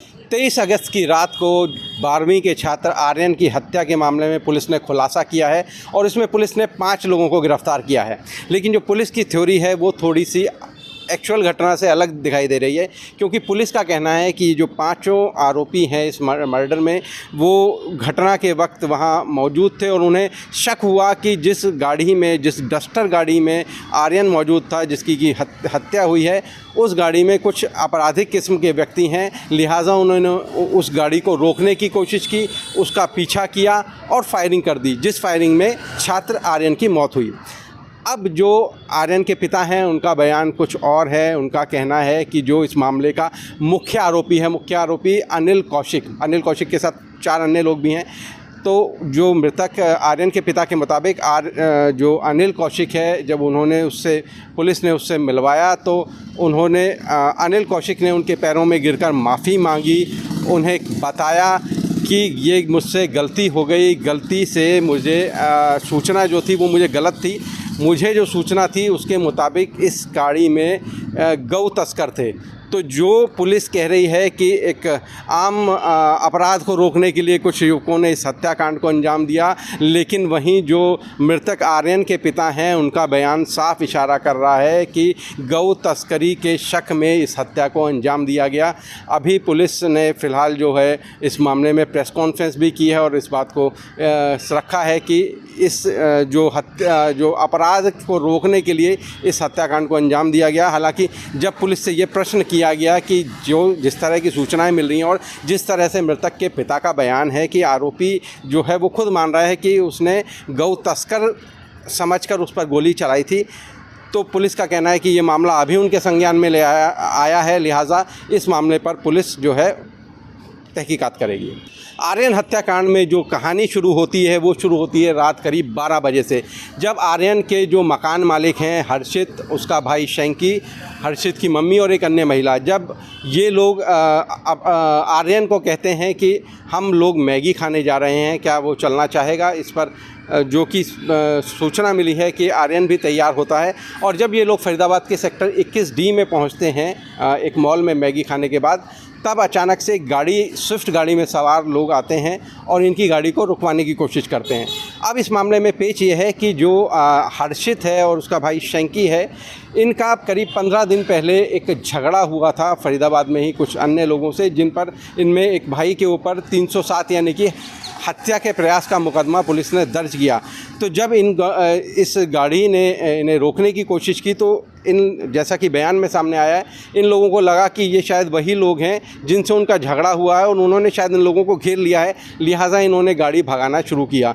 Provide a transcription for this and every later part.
23 अगस्त की रात को 12वीं के छात्र आर्यन की हत्या के मामले में पुलिस ने खुलासा किया है और इसमें पुलिस ने 5 लोगों को गिरफ्तार किया है। लेकिन जो पुलिस की थ्योरी है वो थोड़ी सी एक्चुअल घटना से अलग दिखाई दे रही है, क्योंकि पुलिस का कहना है कि जो 5 आरोपी हैं इस मर्डर में वो घटना के वक्त वहाँ मौजूद थे और उन्हें शक हुआ कि जिस डस्टर गाड़ी में आर्यन मौजूद था, जिसकी की हत्या हुई है, उस गाड़ी में कुछ आपराधिक किस्म के व्यक्ति हैं। लिहाजा उन्होंने उस गाड़ी को रोकने की कोशिश की, उसका पीछा किया और फायरिंग कर दी, जिस फायरिंग में छात्र आर्यन की मौत हुई। अब जो आर्यन के पिता हैं उनका बयान कुछ और है। उनका कहना है कि जो इस मामले का मुख्य आरोपी अनिल कौशिक के साथ 4 अन्य लोग भी हैं। तो जो मृतक आर्यन के पिता के मुताबिक जो अनिल कौशिक है, जब पुलिस ने उससे मिलवाया तो अनिल कौशिक ने उनके पैरों में गिरकर माफ़ी मांगी। उन्हें बताया कि ये मुझसे गलती हो गई, गलती से मुझे सूचना जो थी वो मुझे गलत थी। मुझे जो सूचना थी उसके मुताबिक इस गाड़ी में गौ तस्कर थे। तो जो पुलिस कह रही है कि एक आम अपराध को रोकने के लिए कुछ युवकों ने इस हत्याकांड को अंजाम दिया, लेकिन वहीं जो मृतक आर्यन के पिता हैं उनका बयान साफ इशारा कर रहा है कि गौ तस्करी के शक में इस हत्या को अंजाम दिया गया। अभी पुलिस ने फ़िलहाल जो है इस मामले में प्रेस कॉन्फ्रेंस भी की है और इस बात को रखा है कि इस जो अपराध को रोकने के लिए इस हत्याकांड को अंजाम दिया गया। हालांकि जब पुलिस से ये प्रश्न किया गया कि जिस तरह की सूचनाएं मिल रही हैं और जिस तरह से मृतक के पिता का बयान है कि आरोपी जो है वो खुद मान रहा है कि उसने गौ तस्कर समझकर उस पर गोली चलाई थी, तो पुलिस का कहना है कि ये मामला अभी उनके संज्ञान में आया है। लिहाजा इस मामले पर पुलिस जो है तहकीकात करेगी। आर्यन हत्याकांड में जो कहानी शुरू होती है वो शुरू होती है रात करीब 12 बजे से, जब आर्यन के जो मकान मालिक हैं हर्षित, उसका भाई शैंकी, हर्षित की मम्मी और एक अन्य महिला, जब ये लोग आर्यन को कहते हैं कि हम लोग मैगी खाने जा रहे हैं, क्या वो चलना चाहेगा। इस पर जो कि सूचना मिली है कि आर्यन भी तैयार होता है। और जब ये लोग फरीदाबाद के सेक्टर 21D में पहुंचते हैं एक मॉल में मैगी खाने के बाद, तब अचानक से स्विफ्ट गाड़ी में सवार लोग आते हैं और इनकी गाड़ी को रुकवाने की कोशिश करते हैं। अब इस मामले में पेच ये है कि जो हर्षित है और उसका भाई शैंकी है, इनका करीब 15 दिन पहले एक झगड़ा हुआ था फरीदाबाद में ही कुछ अन्य लोगों से, जिन पर इनमें एक भाई के ऊपर 307 यानी कि हत्या के प्रयास का मुकदमा पुलिस ने दर्ज किया। तो जब इस गाड़ी ने इन्हें रोकने की कोशिश की तो जैसा कि बयान में सामने आया है, इन लोगों को लगा कि ये शायद वही लोग हैं जिनसे उनका झगड़ा हुआ है और उन्होंने शायद इन लोगों को घेर लिया है। लिहाजा इन्होंने गाड़ी भगाना शुरू किया।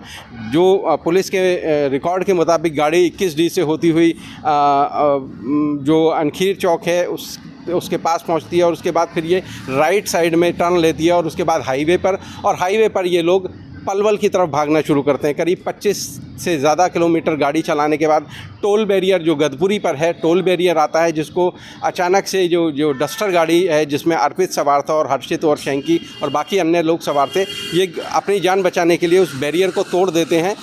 जो पुलिस के रिकॉर्ड के मुताबिक गाड़ी 21D से होती हुई जो अनखीर चौक है उसके पास पहुंचती है और उसके बाद फिर ये राइट साइड में टर्न लेती है और उसके बाद हाईवे पर ये लोग पलवल की तरफ भागना शुरू करते हैं। करीब 25 से ज़्यादा किलोमीटर गाड़ी चलाने के बाद टोल बैरियर जो गदपुरी पर है, टोल बैरियर आता है, जिसको अचानक से जो डस्टर गाड़ी है जिसमें अर्पित सवार था और हर्षित और शैंकी और बाकी अन्य लोग सवार थे, ये अपनी जान बचाने के लिए उस बैरियर को तोड़ देते हैं।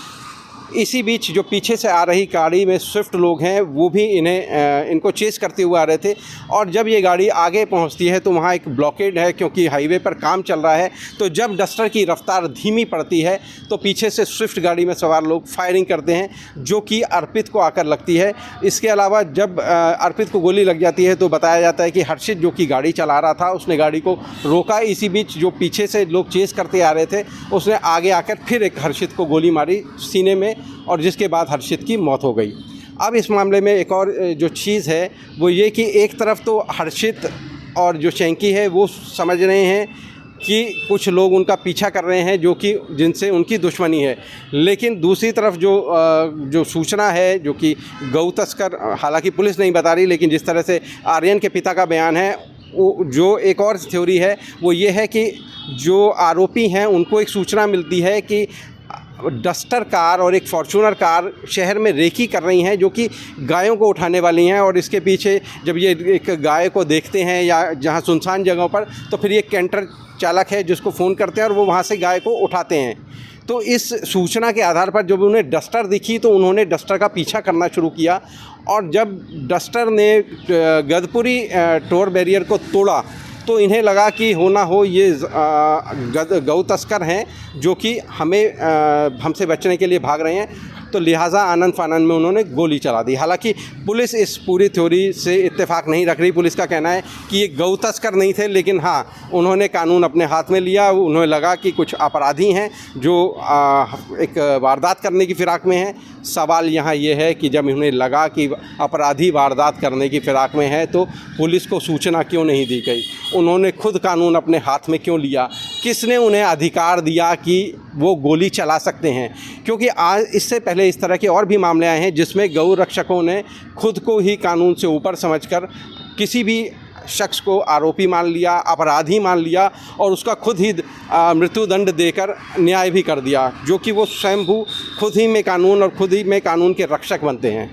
इसी बीच जो पीछे से आ रही गाड़ी में स्विफ्ट लोग हैं वो भी इनको चेस करते हुए आ रहे थे और जब ये गाड़ी आगे पहुंचती है तो वहाँ एक ब्लॉकेड है क्योंकि हाईवे पर काम चल रहा है। तो जब डस्टर की रफ्तार धीमी पड़ती है तो पीछे से स्विफ्ट गाड़ी में सवार लोग फायरिंग करते हैं जो कि अर्पित को आकर लगती है। इसके अलावा जब अर्पित को गोली लग जाती है तो बताया जाता है कि हर्षित जो कि गाड़ी चला रहा था उसने गाड़ी को रोका। इसी बीच जो पीछे से लोग चेस करते आ रहे थे उसने आगे आकर फिर एक हर्षित को गोली मारी सीने में और जिसके बाद हर्षित की मौत हो गई। अब इस मामले में एक और जो चीज़ है वो ये कि एक तरफ तो हर्षित और जो शैंकी है वो समझ रहे हैं कि कुछ लोग उनका पीछा कर रहे हैं जो कि जिनसे उनकी दुश्मनी है, लेकिन दूसरी तरफ जो सूचना है जो कि गौ तस्कर, हालांकि पुलिस नहीं बता रही, लेकिन जिस तरह से आर्यन के पिता का बयान है, वो जो एक और थ्योरी है वो ये है कि जो आरोपी हैं उनको एक सूचना मिलती है कि डस्टर कार और एक फॉर्च्यूनर कार शहर में रेकी कर रही हैं जो कि गायों को उठाने वाली हैं। और इसके पीछे जब ये एक गाय को देखते हैं या जहां सुनसान जगहों पर, तो फिर ये कैंटर चालक है जिसको फ़ोन करते हैं और वो वहां से गाय को उठाते हैं। तो इस सूचना के आधार पर जब उन्हें डस्टर दिखी तो उन्होंने डस्टर का पीछा करना शुरू किया और जब डस्टर ने गदपुरी टोल बैरियर को तोड़ा तो इन्हें लगा कि हो ना हो ये गौ तस्कर हैं जो कि हमसे बचने के लिए भाग रहे हैं, तो लिहाजा आनन फानन में उन्होंने गोली चला दी। हालांकि पुलिस इस पूरी थ्योरी से इत्तेफाक नहीं रख रही। पुलिस का कहना है कि ये गौ तस्कर नहीं थे, लेकिन हाँ, उन्होंने कानून अपने हाथ में लिया। उन्हें लगा कि कुछ अपराधी हैं जो एक वारदात करने की फिराक में हैं। सवाल यहाँ ये है कि जब उन्हें लगा कि अपराधी वारदात करने की फिराक में है, तो पुलिस को सूचना क्यों नहीं दी गई? उन्होंने खुद कानून अपने हाथ में क्यों लिया? किसने उन्हें अधिकार दिया कि वो गोली चला सकते हैं? क्योंकि आज इससे पहले इस तरह के और भी मामले आए हैं जिसमें गौ रक्षकों ने खुद को ही कानून से ऊपर समझकर किसी भी शख्स को आरोपी मान लिया, अपराधी मान लिया और उसका खुद ही मृत्युदंड देकर न्याय भी कर दिया, जो कि वो स्वयं खुद ही में कानून और खुद ही में कानून के रक्षक बनते हैं।